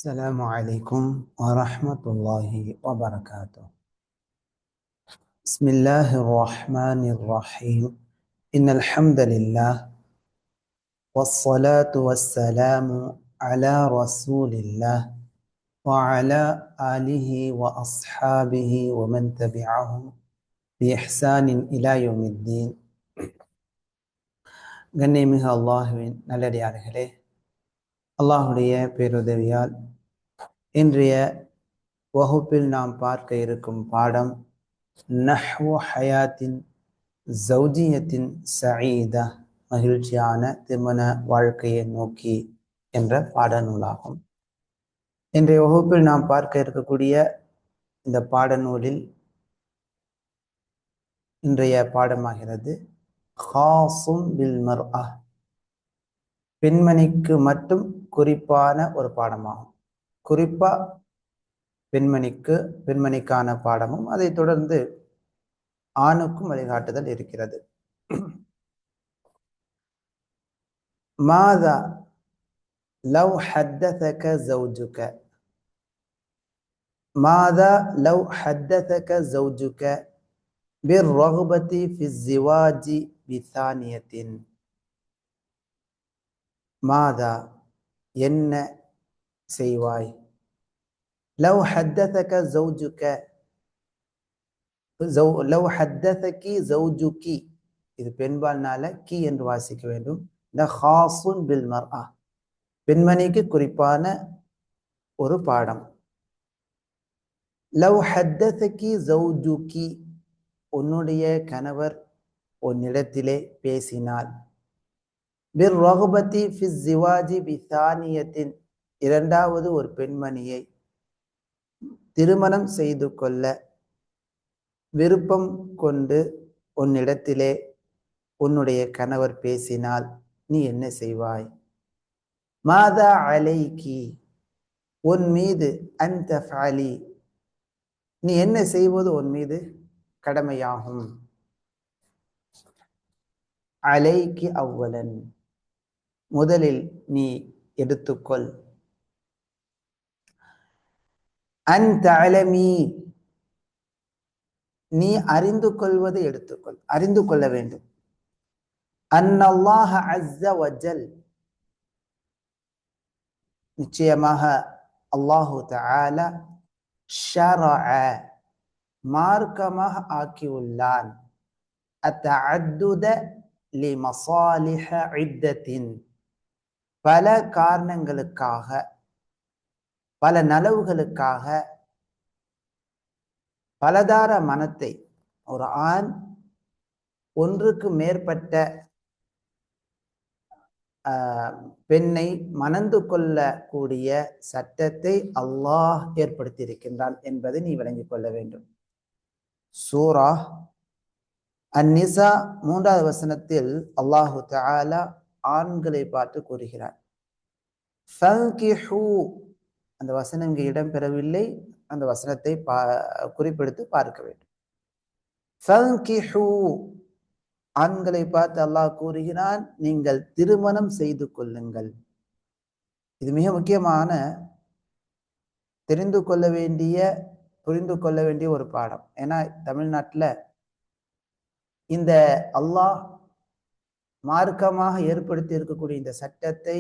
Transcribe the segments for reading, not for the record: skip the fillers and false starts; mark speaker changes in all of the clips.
Speaker 1: السلام عليكم ورحمة الله وبركاته. بسم الله الرحمن الرحيم. إن الحمد لله والصلاة والسلام على رسول الله وعلى آله وأصحابه ومن تبعهم بإحسان إلى يوم الدين. கண்ணியமிகு அல்லாஹுவின் நல்லடியார்களே, அல்லாஹுடைய பேருதவியால் இன்றைய வகுப்பில் நாம் பார்க்க இருக்கும் பாடம் நஹ்வு ஹயாத்தின் ஜௌஜியத்தின் சயீதா, மகிழ்ச்சியான திருமண வாழ்க்கையை நோக்கி என்ற பாடநூலாகும். இன்றைய வகுப்பில் நாம் பார்க்க இருக்கக்கூடிய இந்த பாடநூலில் இன்றைய பாடமாகிறது ஹாஸும் பில் மர்அ, பெண்மணிக்கு மட்டும் குறிப்பான ஒரு பாடமாகும். குறிப்பா பெண்மணிக்கான பாடமும் அதை தொடர்ந்து ஆணுக்கும் வழிகாட்டுதல் இருக்கிறது. மாதா லவ் ஹத்தஸக ஜௌஜுக, மாதா லவ் ஹத்தஸக ஜௌஜுக பிர்ரக்பதி ஃபிஸ்ஸிவாஜி பிசானியத்தின். மாதா என்ன செய்வாய், லவ் ஹத்தஸக ஜௌஜுக, லவ் ஹத்தஸகி ஜௌஜுகி, இது பெண்பால்னால கி என்று வாசிக்க வேண்டும். இந்த ஹாஸுன் பில் மர்அ, பெண்மணிக்கு குறிப்பான ஒரு பாடம். லவ் ஹத்தஸகி ஜௌஜுகி, உன்னுடைய கணவர் உன்னிடத்திலே பேசினார். பிர்ரக்பதி ஃபிஸ்ஸிவாஜி பிசானியத்தின், இரண்டாவது ஒரு பெண்மணியை திருமணம் செய்து கொள்ள விருப்பம் கொண்டு உன்னிடத்திலே உன்னுடைய கணவர் பேசினால் நீ என்ன செய்வாய்? மாதா அலைக்கி, உன் மீது அன் தஃஅலி, நீ என்ன செய்வது உன் மீது கடமையாகும். அலைக்கி அவ்வலன், முதலில் நீ எடுத்துக்கொள். அன் தஅலமி, நீ அறிந்து கொள்வதை எடுத்துக்கொள், அறிந்து கொள்ள வேண்டும். அன்னல்லாஹ அஸ்ஸ வஜல், நிச்சயமாக அல்லாஹு தஆலா ஷரஅ, மார்க்கமாக ஆக்கியுள்ளான். அத்தஅத்துத லிமசாலிஹ இத்தத்தின், பல காரணங்களுக்காக, பல நலவுகளுக்காக பலதார மனத்தை, ஒரு ஆண் ஒன்றுக்கு மேற்பட்ட பெண்ணை மணந்து கொள்ளக்கூடிய சட்டத்தை அல்லாஹ் ஏற்படுத்தி இருக்கின்றான் என்பதை நீ விளங்கிக் கொள்ள வேண்டும். சூரா அந்நிசா 3வது வசனத்தில் அல்லாஹு தஆலா ஆண்களை பார்த்து கூறுகிறார். ஃபன்கிஹு, அந்த வசனம் இங்கு இடம்பெறவில்லை, அந்த வசனத்தை குறிப்பெடுத்து பார்க்க வேண்டும். ஃபன்கிஹு, ஆண்களை பார்த்து அல்லாஹ் கூறுகிறான், நீங்கள் திருமணம் செய்து கொள்ளுங்கள். இது மிக முக்கியமான, தெரிந்து கொள்ள வேண்டிய, புரிந்து கொள்ள வேண்டிய ஒரு பாடம். ஏன்னா தமிழ்நாட்டில் இந்த அல்லாஹ் மார்க்கமாக ஏற்படுத்தி இருக்கக்கூடிய இந்த சட்டத்தை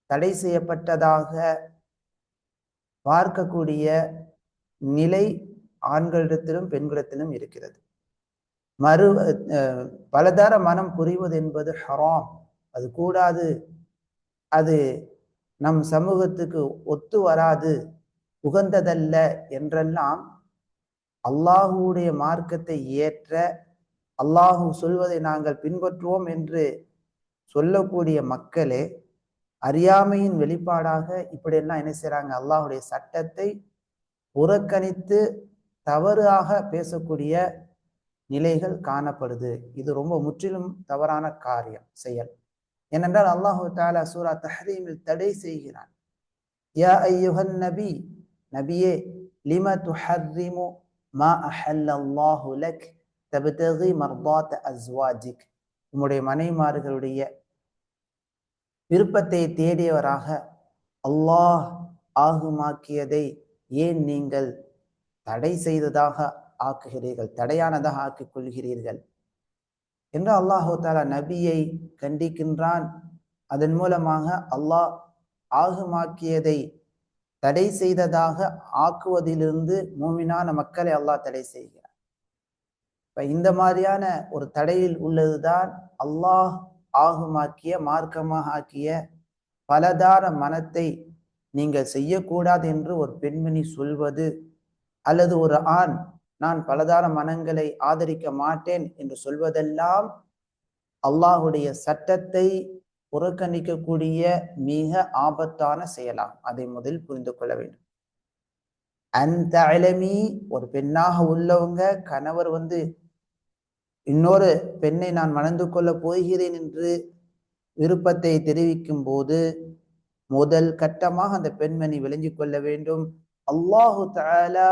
Speaker 1: தடை செய்யப்பட்டதாக பார்க்கக்கூடிய நிலை ஆண்களிடத்திலும் பெண்களிடத்திலும் இருக்கிறது. பலதார மனம் புரிவது என்பது ஹராம், அது கூடாது, அது நம் சமூகத்துக்கு ஒத்து வராது, உகந்ததல்ல என்றெல்லாம் அல்லாஹுடைய மார்க்கத்தை ஏற்ற, அல்லாஹு சொல்வதை நாங்கள் பின்பற்றுவோம் என்று சொல்லக்கூடிய மக்களே அறியாமையின் வெளிப்பாடாக இப்படியெல்லாம் என்ன செய்றாங்க, அல்லாஹுடைய சட்டத்தை புறக்கணித்து தவறாக பேசக்கூடிய நிலைகள் காணப்படுது. இது ரொம்ப முற்றிலும் தவறான காரியம், செயல். ஏனென்றால் அல்லாஹு தஆலா சூரா தஹ்ரீமில் தடை செய்கிறான். யா அய்யுஹன் நபி, நபியே, லிம துஹர்ரிமு மா அஹல்லல்லாஹு லக் தப்தகி மர்தாத அஸ்வாஜிக், உம்முடைய மனைவிமார்களுடைய விருப்பத்தை தேடியவராக அல்லாஹ் ஆகுமாக்கியதை ஏன் நீங்கள் தடை செய்ததாக ஆக்குகிறீர்கள், தடையானதாக ஆக்கிக் கொள்கிறீர்கள் என்று அல்லாஹு தாலா நபியை கண்டிக்கின்றான். அதன் மூலமாக அல்லாஹ் ஆகுமாக்கியதை தடை செய்ததாக ஆக்குவதிலிருந்து மூமினான மக்களை அல்லாஹ் தடை செய்கிறார். இப்ப இந்த மாதிரியான ஒரு தடையில் உள்ளதுதான் அல்லாஹ் ஆகுமாக்கிய, மார்க்கமாக ஆக்கிய பலதார மனத்தை நீங்கள் செய்யக்கூடாது என்று ஒரு பெண்மணி சொல்வது, அல்லது ஒரு ஆண் நான் பலதார மனங்களை ஆதரிக்க மாட்டேன் என்று சொல்வதெல்லாம் அல்லாஹுடைய சட்டத்தை புறக்கணிக்கக்கூடிய மிக ஆபத்தான செயலாகும். அதை முதல் புரிந்து கொள்ள வேண்டும். அந்த அலமி, ஒரு பெண்ணாக உள்ளவங்க கணவர் இன்னொரு பெண்ணை நான் மணந்து கொள்ள போகிறேன் என்று விருப்பத்தை தெரிவிக்கும் போது முதல் கட்டமாக அந்த பெண்மணி விளங்கிக் கொள்ள வேண்டும், அல்லாஹு தஆலா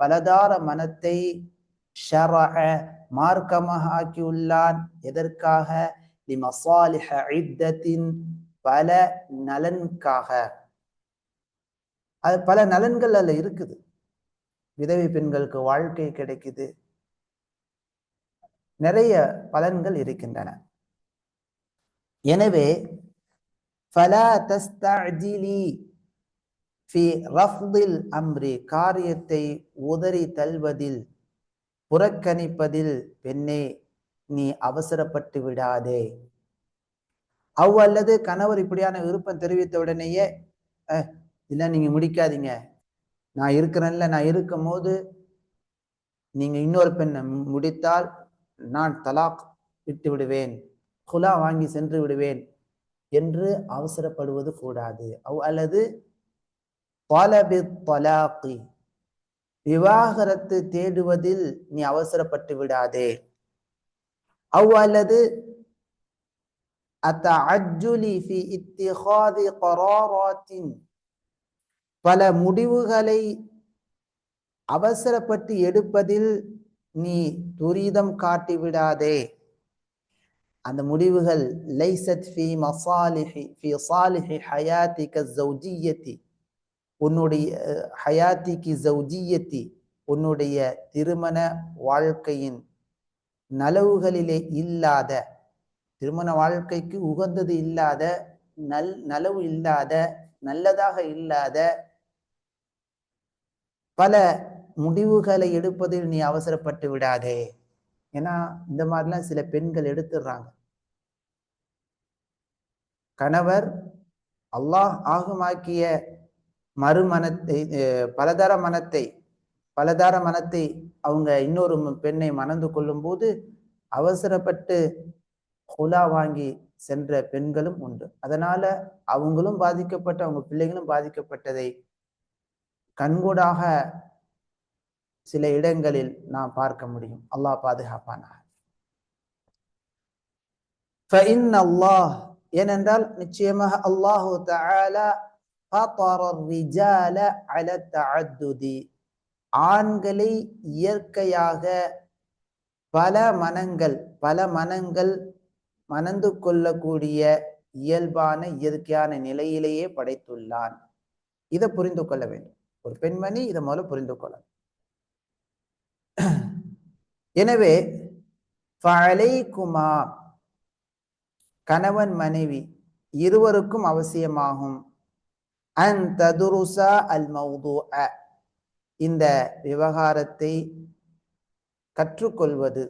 Speaker 1: பலதார மனத்தை ஷரஅ மார்க்கமாக ஆக்கியுள்ளான். எதற்காக? லிமசாலிஹ இத்தத்தின், பல நலன்காக. அது பல நலன்கள் அதுல இருக்குது. விதவை பெண்களுக்கு வாழ்க்கை கிடைக்குது, நிறைய பலன்கள் இருக்கின்றன. எனவே ஃபலா தஸ்தஅஜிலி ஃபி ரஃதில் அம்ரி, காரியத்தை உதறி தள்ளுவதில், புறக்கணிப்பதில் பெண்ணே நீ அவசரப்பட்டு விடாதே. அல்லது கணவர் இப்படியான விருப்பம் தெரிவித்த உடனேயே இல்லை நீங்க முடிக்காதீங்க, நான் இருக்கிறேன்ல, நான் இருக்கும் போது நீங்க இன்னொரு பெண்ணை முடித்தால் நான் தலாக் விட்டு விடுவேன், குலா வாங்கி சென்று விடுவேன் என்று அவசரப்படுவது கூடாது. அல்லது தலபி தலாகி, விவாகரத்து தேடுவதில் நீ அவசரப்பட்டு விடாதே. அல்லது அத்தஅஜ்ஜுலி ஃபி இத்திகாதி கராராத்தின், பல முடிவுகளை அவசரப்பட்டு எடுப்பதில் நீ துரிதம் காட்டி விடாதே. அந்த முடிவுகள் லைஸத் ஃபி மசாலிஹி ஃபி சாலிஹி ஹயாத்திக ஸௌஜிய்யதி, உன்னுடைய ஹயாத்திகி ஸௌஜிய்யதி, உன்னுடைய திருமண வாழ்க்கையின் நலவுகளிலே இல்லாத, திருமண வாழ்க்கைக்கு உகந்தது இல்லாத, நலவு இல்லாத, நல்லதாக இல்லாத பல முடிவுகளை எடுப்பதில் நீ அவசரப்பட்டு விடாதே. ஏன்னா இந்த மாதிரிலாம் சில பெண்கள் எடுத்துடுறாங்க. கணவர் அல்லாஹ் ஆகுமாக்கிய மறுமணத்தை, பலதார மனத்தை அவங்க இன்னொரு பெண்ணை மணந்து கொள்ளும் போது அவசரப்பட்டு குலா வாங்கி சென்ற பெண்களும் உண்டு. அதனால அவங்களும் பாதிக்கப்பட்டு அவங்க பிள்ளைகளும் பாதிக்கப்பட்டதை கண்கூடாக சில இடங்களில் நாம் பார்க்க முடியும். அல்லாஹ் பாதுகாப்பானாக. ஏனென்றால் நிச்சயமாக அல்லாஹு தஆலா ஆண்களை இயற்கையாக பல மனங்கள் மணந்து கொள்ளக்கூடிய இயல்பான இயற்கையான நிலையிலேயே படைத்துள்ளான். இதை புரிந்து கொள்ள வேண்டும். ஒரு பெண்மணி இதை முதல்ல புரிந்து கொள்ள. எனவே ஃபஅலைக்குமா, கணவன் மனைவி இருவருக்கும் அவசியமாகும், அன் ததுருஸா அல் மௌதுஅ, இந்த விவகாரத்தை கற்றுக்கொள்வது,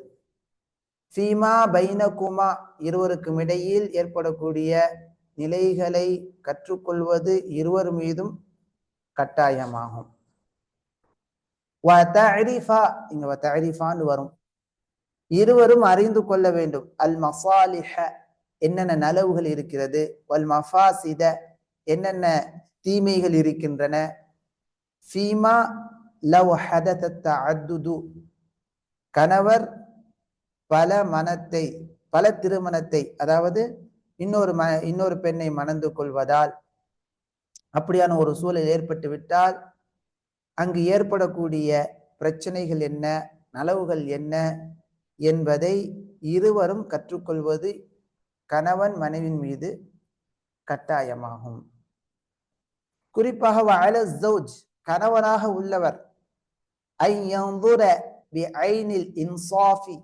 Speaker 1: ஃபீமா பைனகுமா, இருவருக்கும் இடையில் ஏற்படக்கூடிய நிலைகளை கற்றுக்கொள்வது இருவர் மீதும் கட்டாயமாகும். இங்க வதஅரிஃபான்னு வரும். இருவரும் அறிந்து கொள்ள வேண்டும். அல் மசாலிஹ, என்னென்ன நலவுகள் இருக்கிறது, வல் மஃபாசித, என்னென்ன தீமைகள் இருக்கின்றன, ஃபீமா லவ் ஹதத தஅத்துது, கணவர் பல திருமணத்தை, அதாவது இன்னொரு பெண்ணை மணந்து கொள்வதால் அப்படியான ஒரு சூழல் ஏற்பட்டு விட்டால் அங்கு ஏற்படக்கூடிய பிரச்சனைகள் என்ன, நலவுகள் என்ன என்பதை இருவரும் கற்றுக்கொள்வது கணவன் மனைவின் மீது கட்டாயமாகும். குறிப்பாக வஅல ஸௌஜ் கணவனாக உள்ளவர் ஐ யன்துர பிஐனில் இன்சாஃபி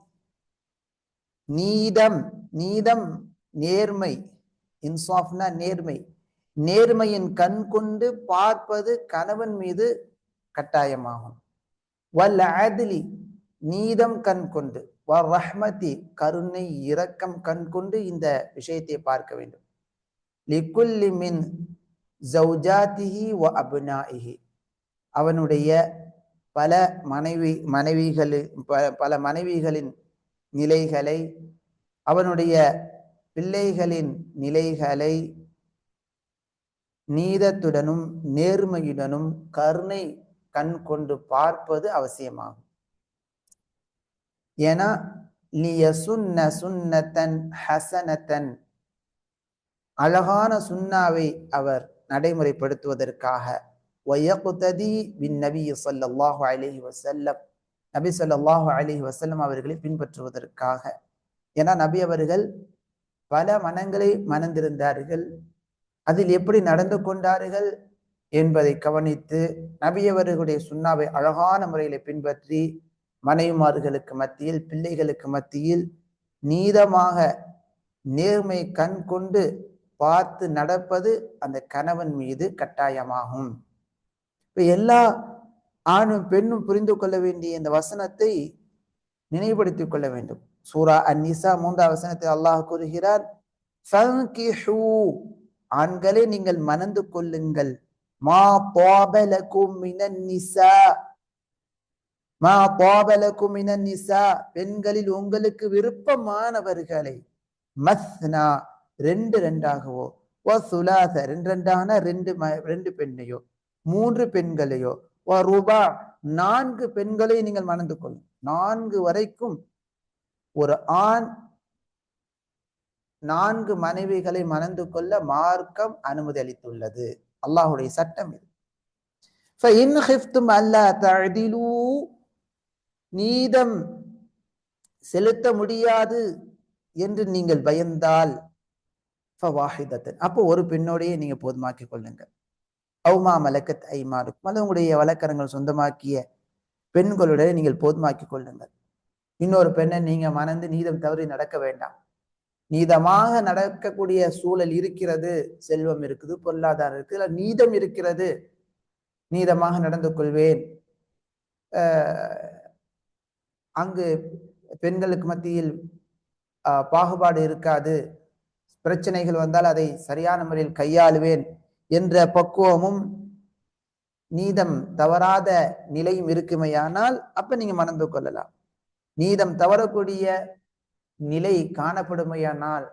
Speaker 1: நீதம் நேர்மை, இன்சாஃப்னா நேர்மை, நேர்மையின் கண் கொண்டு பார்ப்பது கணவன் மீது கட்டாயமாகும். வல் அத்லி நீதம் கண் கொண்டு, வ ரஹ்மதி கருணை இரக்கம் கண் கொண்டு இந்த விஷயத்தை பார்க்க வேண்டும். லிகுல்லி மின் ஜௌஜாதிஹி வ அப்னாஇஹி அவனுடைய பல மனைவிகளின் நிலைகளை, அவனுடைய பிள்ளைகளின் நிலைகளை நீதத்துடனும் நேர்மையுடனும் கருணை கண் கொண்டு பார்ப்பது அவசியமாகும். ஏன்னா லியசுன்ன சுன்னத்தன் ஹசனத்தன் அழகான சுன்னாவை அவர் நடைமுறைப்படுத்துவதற்காக, வயக்ததி பின் நபி ஸல்லல்லாஹு அலைஹி வஸல்லம் நபி ஸல்லல்லாஹு அலைஹி வஸல்லம் அவர்களை பின்பற்றுவதற்காக. ஏன்னா நபி அவர்கள் பல மனங்களை மணந்திருந்தார்கள், அதில் எப்படி நடந்து கொண்டார்கள் என்பதை கவனித்து நபி அவர்களுடைய சுன்னாவை அழகான முறையில் பின்பற்றி மனைவிமார்களுக்கு மத்தியில், பிள்ளைகளுக்கு மத்தியில் நீதமாக நேர்மை கண் கொண்டு பார்த்து நடப்பது அந்த கணவன் மீது கட்டாயமாகும். இப்ப எல்லா ஆணும் பெண்ணும் புரிந்து கொள்ள வேண்டிய இந்த வசனத்தை நினைவுபடுத்திக் கொள்ள வேண்டும். சூரா அன்-நிசா 3ஆம் வசனத்தில் அல்லாஹ் கூறுகிறார், ஃபன்கிஹூ ஆண்களே நீங்கள் மணந்து கொள்ளுங்கள், மா தாப லகும் மினன் நிசா, மா தாப லகும் மினன் நிசா பெண்களில் உங்களுக்கு விருப்பமானவர்களை, மஸ்னா ரெண்டு ரெண்டாகவோ, வ சுலாச ரெண்டு ரெண்டான ரெண்டு பெண்ணையோ, மூன்று பெண்களையோ, வ ருபா நான்கு பெண்களை நீங்கள் மணந்து கொள்ளும். 4 வரைக்கும் ஒரு ஆண் 4 மனைவிகளை மணந்து கொள்ள மார்க்கம் அனுமதி அளித்துள்ளது. அல்லாஹுடைய சட்டம் இது. فَإِنْ خِفْتُمْ أَلَّا تَعْدِلُوا நீதம் செலுத்த முடியாது என்று நீங்கள் பயந்தால், ஃபவாஹிதத்தன் அப்போ ஒரு பெண்ணோடையே நீங்க போதுமாக்கிக் கொள்ளுங்கள். அவுமா மலக்கத் ஐமானுக்கும் அல்லது உங்களுடைய வழக்கரங்கள் சொந்தமாக்கிய பெண்களுடைய நீங்கள் போதுமாக்கிக் கொள்ளுங்கள். இன்னொரு பெண்ணை நீங்க மணந்து நீதம் தவறி நடக்க வேண்டாம். நீதமாக நடக்கக்கூடிய சூழல் இருக்கிறது, செல்வம் இருக்குது, பொருளாதாரம் இருக்குது, நீதம் இருக்கிறது, நீதமாக நடந்து கொள்வேன், அங்கு பெண்களுக்கு மத்தியில் பாகுபாடு இருக்காது, பிரச்சனைகள் வந்தால் அதை சரியான முறையில் கையாளுவேன் என்ற பக்குவமும் நீதம் தவறாத நிலையும் இருக்குமையானால் அப்ப நீங்க மணந்து கொள்ளலாம். நீதம் தவறக்கூடிய நிலை காணப்படுமையானால்,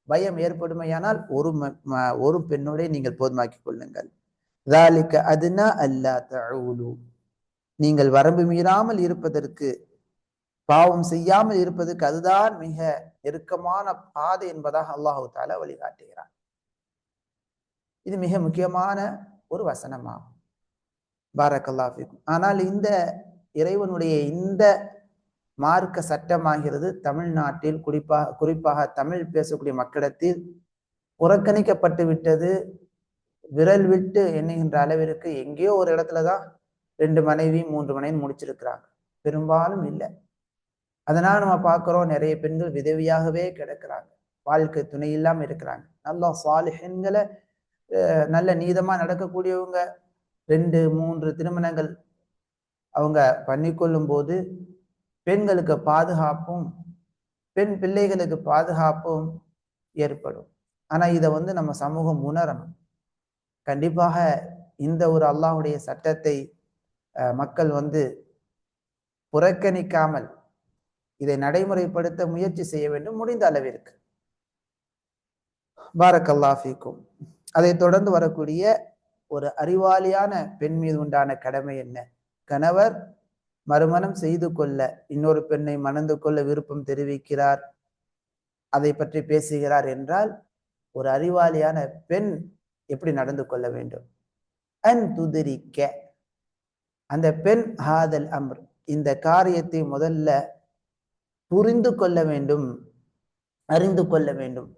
Speaker 1: பயம் ஏற்படுமையானால் ஒரு பெண்ணோட நீங்கள் போதுமாக்கிக் கொள்ளுங்கள். ذَلِكَ أَدْنَى أَلَّا تَعُولُوا நீங்கள் வரம்பு மீறாமல் இருப்பதற்கு, பாவம் செய்யாமல் இருப்பதற்கு அதுதான் மிக நெருக்கமான பாதை என்பதாக அல்லாஹு தஆலா வழிகாட்டுகிறார். இது மிக முக்கியமான ஒரு வசனமாகும். பாரக்கல்லாஹு ஃபீக்கும். ஆனால் இந்த இறைவனுடைய இந்த மார்க்க சட்டமாகிறது தமிழ்நாட்டில் குறிப்பாக தமிழ் பேசக்கூடிய மக்களிடத்தில் புறக்கணிக்கப்பட்டு விட்டது. விரல் விட்டு எண்ணுகின்ற அளவிற்கு எங்கேயோ ஒரு இடத்துலதான் 2 மனைவி 3 மனைவி முடிச்சிருக்கிறாங்க, பெரும்பாலும் இல்லை. அதனால நம்ம பார்க்கிறோம், நிறைய பெண்கள் விதவியாகவே கிடக்கிறாங்க, வாழ்க்கை துணை இல்லாம இருக்கிறாங்க. நல்லா சாலிஹீன்களை, நல்ல நீதமா நடக்கக்கூடியவங்க 2 3 திருமணங்கள் அவங்க பண்ணிக்கொள்ளும் போது பெண்களுக்கு பாதுகாப்பும் பெண் பிள்ளைகளுக்கு பாதுகாப்பும் ஏற்படும். ஆனா இதை நம்ம சமூகம் உணரணும். கண்டிப்பாக இந்த ஒரு அல்லாஹ்வுடைய சட்டத்தை மக்கள் புறக்கணிக்காமல் இதை நடைமுறைப்படுத்த முயற்சி செய்ய வேண்டும், முடிந்த அளவிற்கு. பாரக்கல்லாஹு ஃபீக்கும். அதை தொடர்ந்து வரக்கூடிய ஒரு அறிவாளியான பெண் மீது உண்டான கடமை என்ன? கணவர் மறுமணம் செய்து கொள்ள, இன்னொரு பெண்ணை மணந்து கொள்ள விருப்பம் தெரிவிக்கிறார், அதை பற்றி பேசுகிறார் என்றால் ஒரு அறிவாளியான பெண் எப்படி நடந்து கொள்ள வேண்டும்? அன் துதிரிக்க அந்த பெண் ஹாதல் அம்ர் இந்த காரியத்தை முதல்ல புரிந்து கொள்ள வேண்டும், அறிந்து கொள்ள வேண்டும்.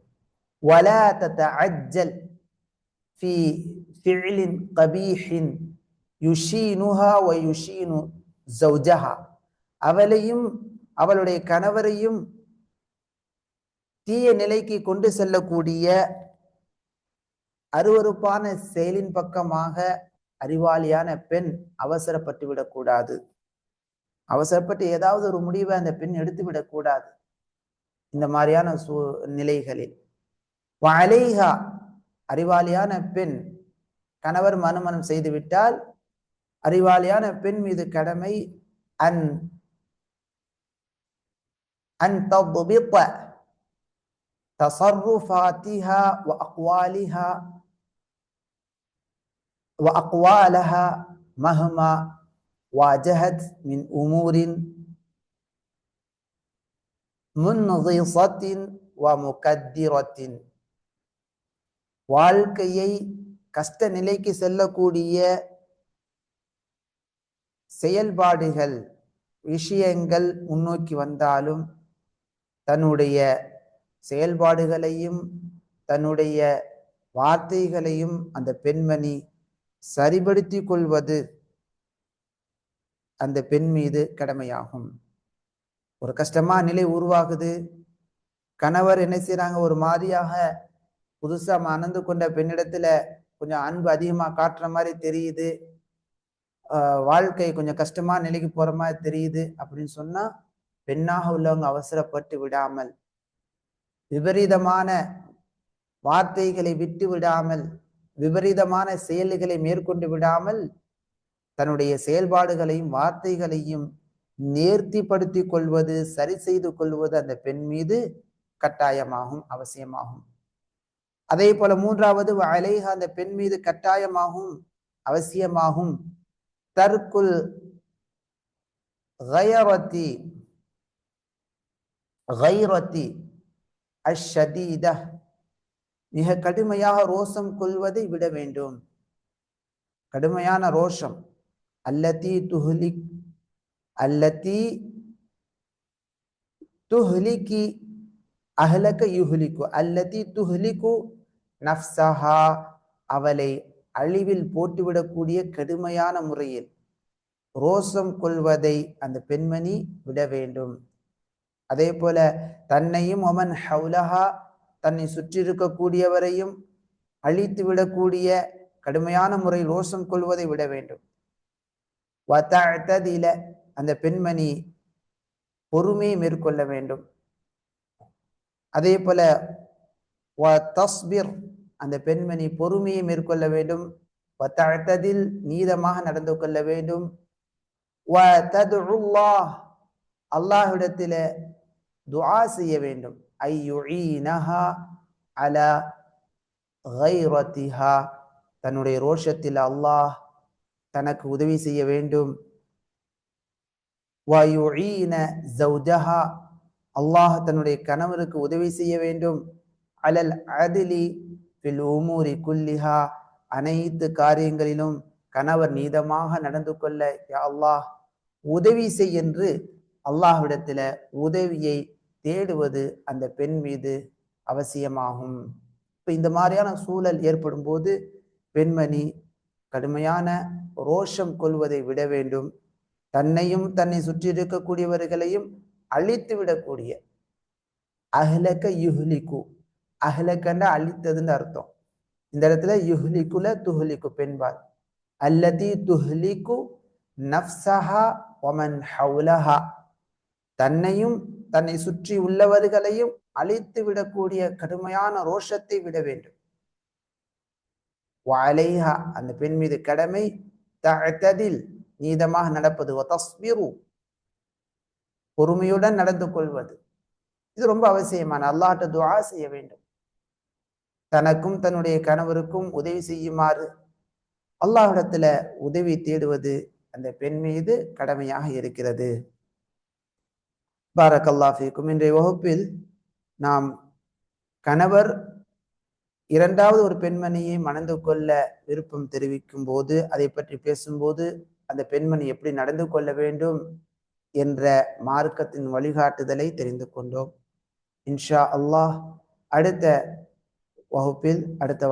Speaker 1: வலா ததஅஜ்ஜல் ஃபிஇலின் கபீஹின் யுஷீனுஹா வ யுஷீனு ஜௌஜஹா, அவளையும் அவளுடைய கணவரையும் தீய நிலைக்கு கொண்டு செல்லக்கூடிய அருவருப்பான செயலின் பக்கமாக அறிவாளியான பெண் அவசரப்பட்டு விடக்கூடாது. அவசரப்பட்டு ஏதாவது ஒரு முடிவை அந்த பெண் எடுத்து விடக்கூடாது. இந்த மாதிரியான நிலைகளில் வலைஹா, அறிவாளியான பெண் கணவர் மனமனம் செய்துவிட்டால் அறிவாளியான பெண் மீது கடமை அன் அன் தضبط تصرفاتها وأقوالها وأقوالها مهما واجهت من أمور منغصة ومكدرة. வாழ்க்கையை கஷ்ட நிலைக்கு செல்லக்கூடிய செயல்பாடுகள் விஷயங்கள் முன்னோக்கி வந்தாலும் தன்னுடைய செயல்பாடுகளையும் தன்னுடைய வார்த்தைகளையும் அந்த பெண்மணி சரிபடுத்தி கொள்வது அந்த பெண் மீது கடமையாகும். ஒரு கஷ்டமான நிலை உருவாகுது, கணவர் என்ன செய்யறாங்க, ஒரு மாதிரியாக புதுசா மணந்து கொண்ட பெண்ணிடத்துல கொஞ்சம் அன்பு அதிகமா காட்டுற மாதிரி தெரியுது, வாழ்க்கை கொஞ்சம் கஷ்டமான நிலைக்கு போற மாதிரி தெரியுது அப்படின்னு சொன்னா பெண்ணாக உள்ளவங்க அவசரப்பட்டு விடாமல், விபரீதமான வார்த்தைகளை விட்டு விடாமல், விபரீதமான செயல்களை மேற்கொண்டு விடாமல் தன்னுடைய செயல்பாடுகளையும் வார்த்தைகளையும் நேர்த்திப்படுத்தி கொள்வது, சரி செய்து கொள்வது அந்த பெண் மீது கட்டாயமாகும், அவசியமாகும். அதே போல மூன்றாவது அலைஹா, அந்த பெண் மீது கட்டாயமாகும், அவசியமாகும் தர்குல் கைரத்தி கைரத்தி அஷ்ஷதீதா, மிக கடுமையாக ரோஷம் கொள்வதை விட வேண்டும். கடுமையான ரோஷம், அல்லதி துஹ்லிக் அல்லதி துஹ்லிகி அஹ்லக யுஹ்லிகு அல்லதி துஹ்லிகு நஃப்ஸஹா, அவளை அழிவில் போட்டுவிடக்கூடிய கடுமையான முறையில் ரோஷம் கொள்வதை அந்த பெண்மணி விட வேண்டும். அதே போல தன்னையும் ஒமன் ஹவுலஹா, தன்னை சுற்றி இருக்கக்கூடியவரையும் அழித்து விடக்கூடிய கடுமையான முறையில் ரோஷம் கொள்வதை விட வேண்டும். வதஅததில, அந்த பெண்மணி பொறுமையை மேற்கொள்ள வேண்டும். அதே போல வதஸ்பிர், அந்த பெண்மணி பொறுமையை மேற்கொள்ள வேண்டும். வதஅததில், நீதமாக நடந்து கொள்ள வேண்டும். வததுல்லாஹ், அல்லாஹ்விடத்தில துஆ செய்ய வேண்டும். ஐயுஈனஹா அலா கைரத்திஹா, தன்னுடைய ரோஷத்தில் அல்லாஹ் தனக்கு உதவி செய்ய வேண்டும். வயுஈன ஜௌஜஹா, அல்லாஹ் தன்னுடைய கணவருக்கு உதவி செய்ய வேண்டும். அலல் அத்லி ஃபில் உமூரி குல்லிஹா, அனைத்து காரியங்களிலும் கணவர் நீதமாக நடந்து கொள்ள யா அல்லாஹ் உதவி செய் என்று அல்லாஹ்விடத்துல உதவியை தேடுவது அந்த பெண் மீது அவசியமாகும். இப்ப இந்த மாதிரியான சூழல் ஏற்படும் போது பெண்மணி கடுமையான ரோஷம் கொள்வதை விட வேண்டும். தன்னையும் தன்னை சுற்றி இருக்கக்கூடியவர்களையும் அழித்து விடக்கூடிய, அஹ்லக யுஹ்லிகு, அஹ்லகன்னா அழித்ததுன்னு அர்த்தம். இந்த இடத்துல யுஹ்லிகுல துஹ்லிகு பெண்பால், அல்லதி துஹ்லிகு நஃப்ஸஹா வமன் ஹவுலஹா, தன்னையும் தன்னை சுற்றி உள்ளவர்களையும் அழித்து விடக்கூடிய கடுமையான ரோஷத்தை விட வேண்டும். வலைஹா, அந்த பெண் மீது கடமை தஅததில், நீதமாக நடப்பது. வதஸ்பிரு, பொறுமையுடன் நடந்து கொள்வது. இது ரொம்ப அவசியமான, அல்லாஹ்ட்ட துஆ செய்ய வேண்டும். தனக்கும் தன்னுடைய கணவருக்கும் உதவி செய்யுமாறு அல்லாஹ்விடத்துல உதவி தேடுவது அந்த பெண் மீது கடமையாக இருக்கிறது. பாரக்கல்லாஹு ஃபீக்கும். இன்றைய வகுப்பில் நாம் கணவர் இரண்டாவது ஒரு பெண்மணியை மணந்து கொள்ள விருப்பம் தெரிவிக்கும் போது, அதை பற்றி பேசும்போது அந்த பெண்மணி எப்படி நடந்து கொள்ள வேண்டும் என்ற மார்க்கத்தின் வழிகாட்டுதலை தெரிந்து கொண்டோம். இன்ஷா அல்லாஹ் அடுத்த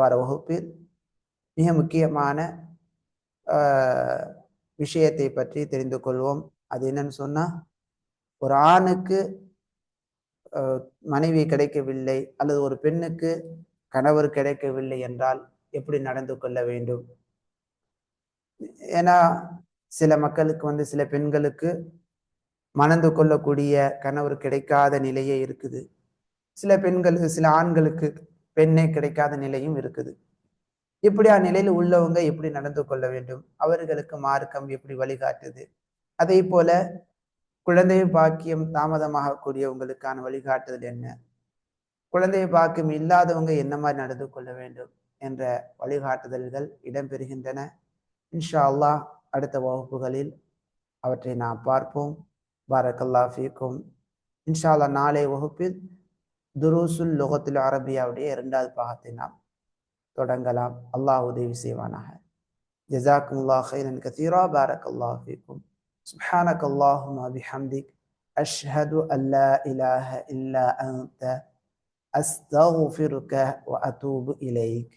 Speaker 1: வார வகுப்பில் மிக முக்கியமான விஷயத்தை பற்றி தெரிந்து கொள்வோம். அது என்னன்னு சொன்னா, ஒரு ஆணுக்கு மனைவி கிடைக்கவில்லை அல்லது ஒரு பெண்ணுக்கு கணவர் கிடைக்கவில்லை என்றால் எப்படி நடந்து கொள்ள வேண்டும். ஏன்னா சில மக்களுக்கு சில பெண்களுக்கு மணந்து கொள்ளக்கூடிய கணவர் கிடைக்காத நிலையே இருக்குது. சில ஆண்களுக்கு பெண்ணே கிடைக்காத நிலையும் இருக்குது. இப்படியா நிலையில் உள்ளவங்க எப்படி நடந்து கொள்ள வேண்டும், அவர்களுக்கு மார்க்கம் எப்படி வழிகாட்டுது, அதே போல குழந்தை பாக்கியம் தாமதமாக கூடியவங்களுக்கான வழிகாட்டுதல் என்ன, குழந்தை பாக்கியம் இல்லாதவங்க என்ன மாதிரி நடந்து கொள்ள வேண்டும் என்ற வழிகாட்டுதல்கள் இடம்பெறுகின்றன. இன்ஷா அல்லாஹ் அடுத்த வகுப்புகளில் அவற்றை நாம் பார்ப்போம். பாரக்கல்லாஹ் ஃபீக்கும். இன்ஷா அல்லாஹ் நாளைய வகுப்பில் துருசுல் லுகத்துல் அரபியாவுடைய 2வது பாகத்தை நாம் தொடங்கலாம். அல்லாஹ் உதவி செய்வானாக. ஜஸாக்குமுல்லாஹ் கைரன் கதீரா. பாரக்கல்லாஹ் ஃபீக்கும். சுப்ஹானக அல்லாஹும்ம பிஹம்திக் அஷ்ஹது அல்லா இலாஹ இல்லா அன்த அஸ்தக்ஃபிருக வ அதூபு இலைக்.